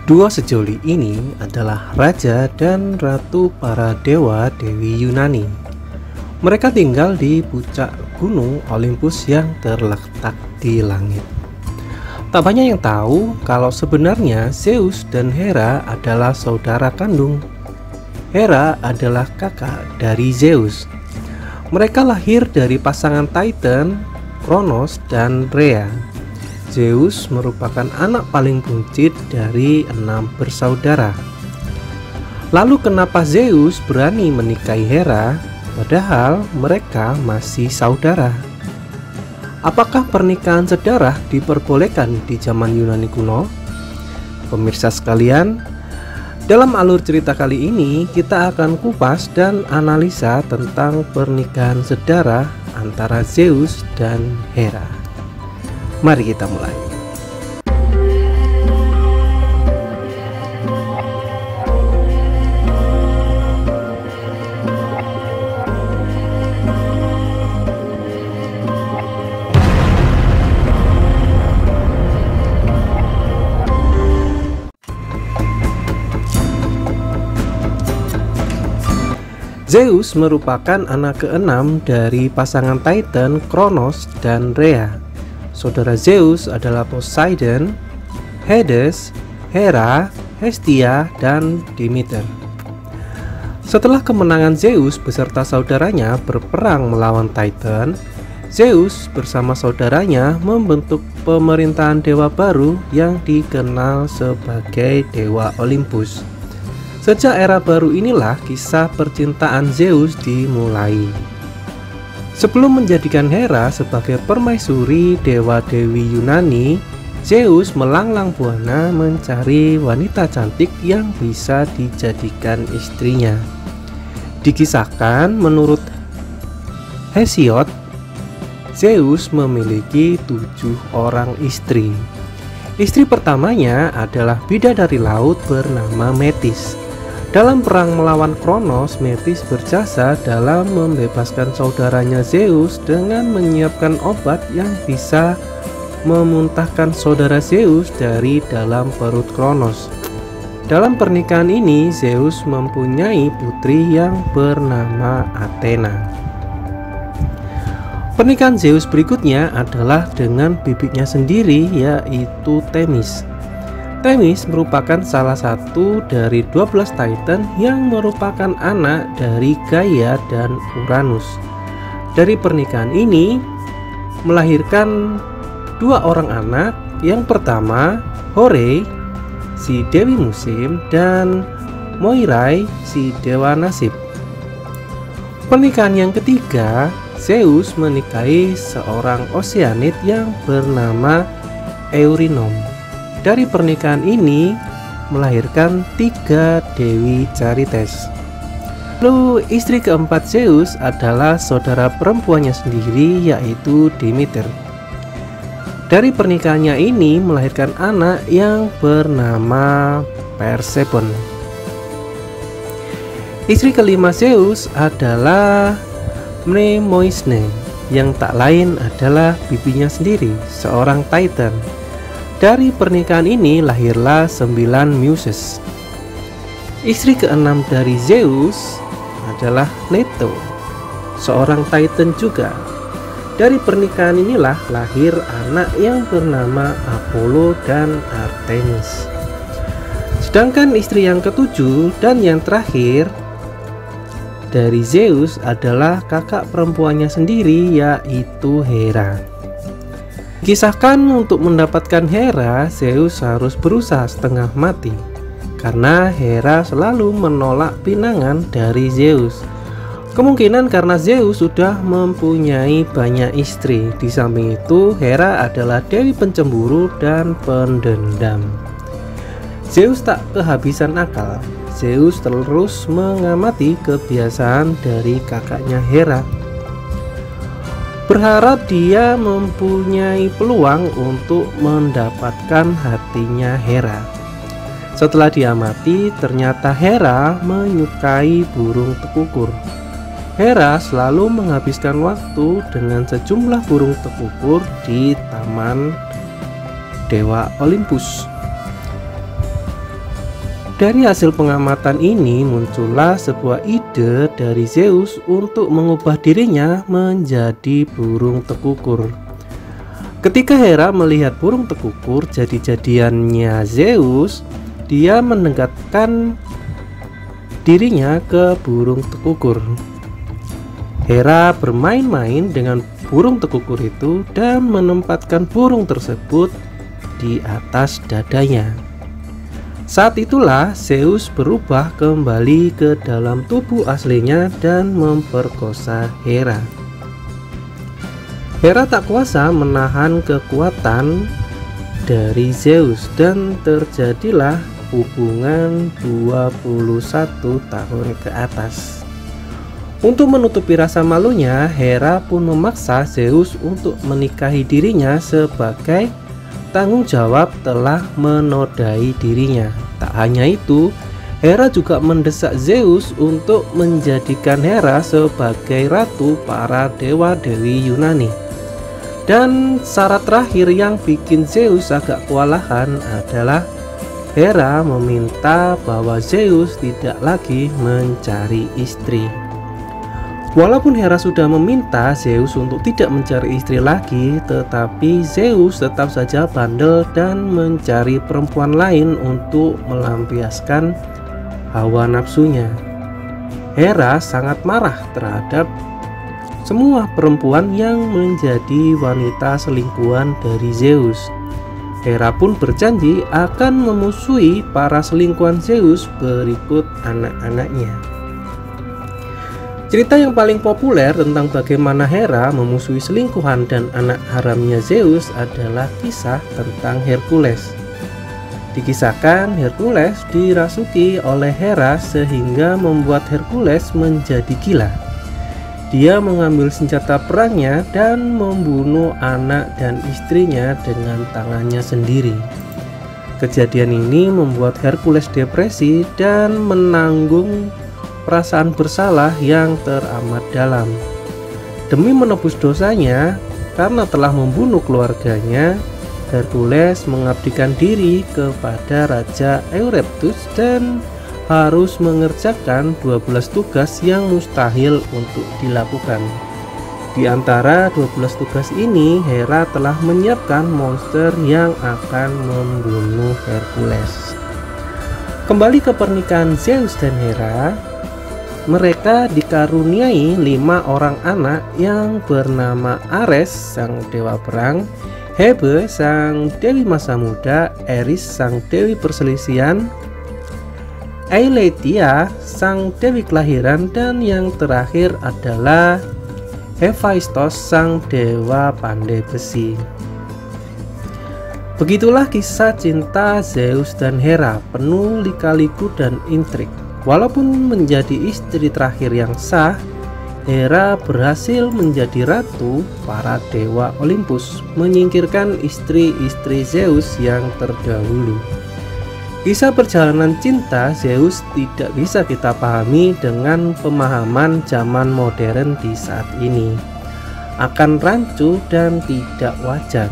Dua sejoli ini adalah raja dan ratu para dewa Dewi Yunani. Mereka tinggal di puncak gunung Olympus yang terletak di langit. Tak banyak yang tahu kalau sebenarnya Zeus dan Hera adalah saudara kandung. Hera adalah kakak dari Zeus. Mereka lahir dari pasangan Titan, Kronos dan Rhea. Zeus merupakan anak paling buncit dari 6 bersaudara. Lalu kenapa Zeus berani menikahi Hera padahal mereka masih saudara? Apakah pernikahan sedarah diperbolehkan di zaman Yunani kuno? Pemirsa sekalian, dalam alur cerita kali ini kita akan kupas dan analisa tentang pernikahan sedarah antara Zeus dan Hera. Mari kita mulai. Zeus merupakan anak keenam dari pasangan Titan, Kronos dan Rhea. Saudara Zeus adalah Poseidon, Hades, Hera, Hestia, dan Demeter. Setelah kemenangan Zeus beserta saudaranya berperang melawan Titan, Zeus bersama saudaranya membentuk pemerintahan dewa baru yang dikenal sebagai Dewa Olympus. Sejak era baru inilah kisah percintaan Zeus dimulai. Sebelum menjadikan Hera sebagai permaisuri dewa-dewi Yunani, Zeus melanglang buana mencari wanita cantik yang bisa dijadikan istrinya. Dikisahkan menurut Hesiod, Zeus memiliki 7 orang istri. Istri pertamanya adalah bidadari laut bernama Metis. Dalam perang melawan Kronos, Metis berjasa dalam membebaskan saudaranya Zeus dengan menyiapkan obat yang bisa memuntahkan saudara Zeus dari dalam perut Kronos. Dalam pernikahan ini, Zeus mempunyai putri yang bernama Athena. Pernikahan Zeus berikutnya adalah dengan bibiknya sendiri, yaitu Themis. Themis merupakan salah satu dari 12 Titan yang merupakan anak dari Gaia dan Uranus. Dari pernikahan ini melahirkan 2 orang anak. Yang pertama Hore, si Dewi Musim, dan Moirai, si Dewa Nasib. Pernikahan yang ketiga, Zeus menikahi seorang Oceanid yang bernama Eurynome. Dari pernikahan ini melahirkan 3 Dewi Charites. Lalu istri keempat Zeus adalah saudara perempuannya sendiri, yaitu Demeter. Dari pernikahannya ini melahirkan anak yang bernama Persephone. Istri kelima Zeus adalah Mnemosyne, yang tak lain adalah bibinya sendiri, seorang Titan. Dari pernikahan ini lahirlah 9 Muses. Istri keenam dari Zeus adalah Leto, seorang Titan juga. Dari pernikahan inilah lahir anak yang bernama Apollo dan Artemis. Sedangkan istri yang ketujuh dan yang terakhir dari Zeus adalah kakak perempuannya sendiri, yaitu Hera. Kisahkan untuk mendapatkan Hera, Zeus harus berusaha setengah mati karena Hera selalu menolak pinangan dari Zeus. Kemungkinan karena Zeus sudah mempunyai banyak istri. Di samping itu, Hera adalah dewi pencemburu dan pendendam. Zeus tak kehabisan akal. Zeus terus mengamati kebiasaan dari kakaknya Hera, berharap dia mempunyai peluang untuk mendapatkan hatinya Hera. Setelah diamati, ternyata Hera menyukai burung tekukur. Hera selalu menghabiskan waktu dengan sejumlah burung tekukur di Taman Dewa Olympus. Dari hasil pengamatan ini muncullah sebuah ide dari Zeus untuk mengubah dirinya menjadi burung tekukur. Ketika Hera melihat burung tekukur jadi-jadiannya Zeus, dia mendekatkan dirinya ke burung tekukur. Hera bermain-main dengan burung tekukur itu dan menempatkan burung tersebut di atas dadanya. Saat itulah Zeus berubah kembali ke dalam tubuh aslinya dan memperkosa Hera. Hera tak kuasa menahan kekuatan dari Zeus dan terjadilah hubungan 21 tahun ke atas. Untuk menutupi rasa malunya, Hera pun memaksa Zeus untuk menikahi dirinya sebagai tanggung jawab telah menodai dirinya. Tak hanya itu, Hera juga mendesak Zeus untuk menjadikan Hera sebagai ratu para dewa-dewi Yunani. Dan syarat terakhir yang bikin Zeus agak kewalahan adalah Hera meminta bahwa Zeus tidak lagi mencari istri. Walaupun Hera sudah meminta Zeus untuk tidak mencari istri lagi, tetapi Zeus tetap saja bandel dan mencari perempuan lain untuk melampiaskan hawa nafsunya. Hera sangat marah terhadap semua perempuan yang menjadi wanita selingkuhan dari Zeus. Hera pun berjanji akan memusuhi para selingkuhan Zeus berikut anak-anaknya. Cerita yang paling populer tentang bagaimana Hera memusuhi selingkuhan dan anak haramnya Zeus adalah kisah tentang Hercules. Dikisahkan Hercules dirasuki oleh Hera sehingga membuat Hercules menjadi gila. Dia mengambil senjata perangnya dan membunuh anak dan istrinya dengan tangannya sendiri. Kejadian ini membuat Hercules depresi dan menanggung perasaan bersalah yang teramat dalam. Demi menebus dosanya karena telah membunuh keluarganya, Hercules mengabdikan diri kepada Raja Eurystheus dan harus mengerjakan 12 tugas yang mustahil untuk dilakukan. Di antara 12 tugas ini, Hera telah menyiapkan monster yang akan membunuh Hercules. Kembali ke pernikahan Zeus dan Hera, mereka dikaruniai 5 orang anak yang bernama Ares sang dewa perang, Hebe sang dewi masa muda, Eris sang dewi perselisihan, Eileithyia sang dewi kelahiran, dan yang terakhir adalah Hephaistos sang dewa pandai besi. Begitulah kisah cinta Zeus dan Hera, penuh lika-liku dan intrik. Walaupun menjadi istri terakhir yang sah, Hera berhasil menjadi ratu para dewa Olympus, menyingkirkan istri-istri Zeus yang terdahulu. Kisah perjalanan cinta Zeus tidak bisa kita pahami dengan pemahaman zaman modern di saat ini. Akan rancu dan tidak wajar.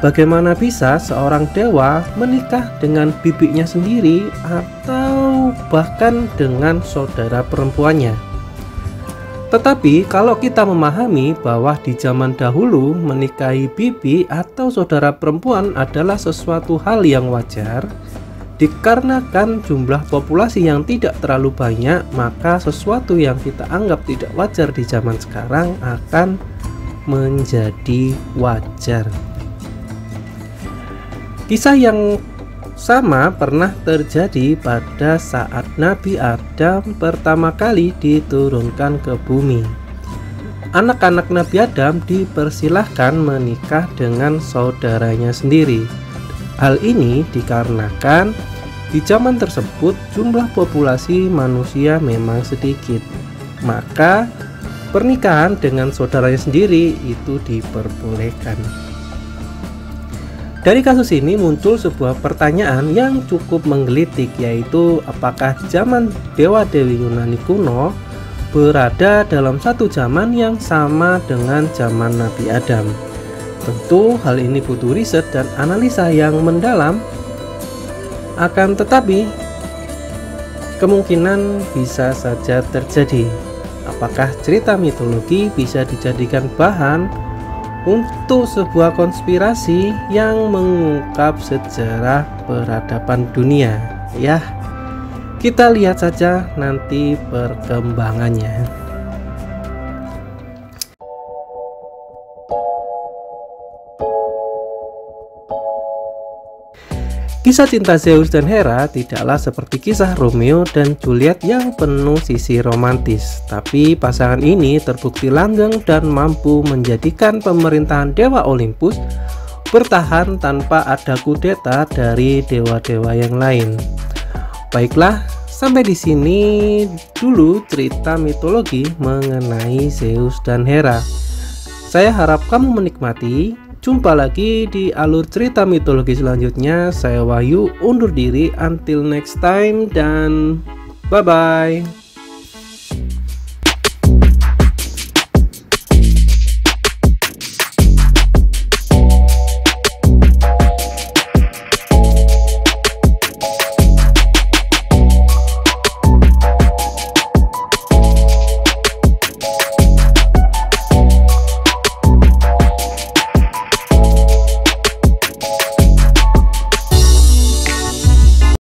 Bagaimana bisa seorang dewa menikah dengan bibinya sendiri atau bahkan dengan saudara perempuannya? Tetapi kalau kita memahami bahwa di zaman dahulu menikahi bibi atau saudara perempuan adalah sesuatu hal yang wajar, dikarenakan jumlah populasi yang tidak terlalu banyak, maka sesuatu yang kita anggap tidak wajar di zaman sekarang akan menjadi wajar. Kisah yang sama pernah terjadi pada saat Nabi Adam pertama kali diturunkan ke bumi. Anak-anak Nabi Adam dipersilahkan menikah dengan saudaranya sendiri. Hal ini dikarenakan di zaman tersebut jumlah populasi manusia memang sedikit, maka pernikahan dengan saudaranya sendiri itu diperbolehkan. Dari kasus ini muncul sebuah pertanyaan yang cukup menggelitik, yaitu apakah zaman dewa-dewi Yunani kuno berada dalam satu zaman yang sama dengan zaman Nabi Adam. Tentu hal ini butuh riset dan analisa yang mendalam. Akan tetapi kemungkinan bisa saja terjadi. Apakah cerita mitologi bisa dijadikan bahan untuk sebuah konspirasi yang mengungkap sejarah peradaban dunia? Ya, kita lihat saja nanti perkembangannya. Kisah cinta Zeus dan Hera tidaklah seperti kisah Romeo dan Juliet yang penuh sisi romantis, tapi pasangan ini terbukti langgeng dan mampu menjadikan pemerintahan Dewa Olympus bertahan tanpa ada kudeta dari dewa-dewa yang lain. Baiklah, sampai di sini dulu cerita mitologi mengenai Zeus dan Hera. Saya harap kamu menikmati. Jumpa lagi di alur cerita mitologi selanjutnya. Saya Wahyu undur diri, until next time, dan bye bye.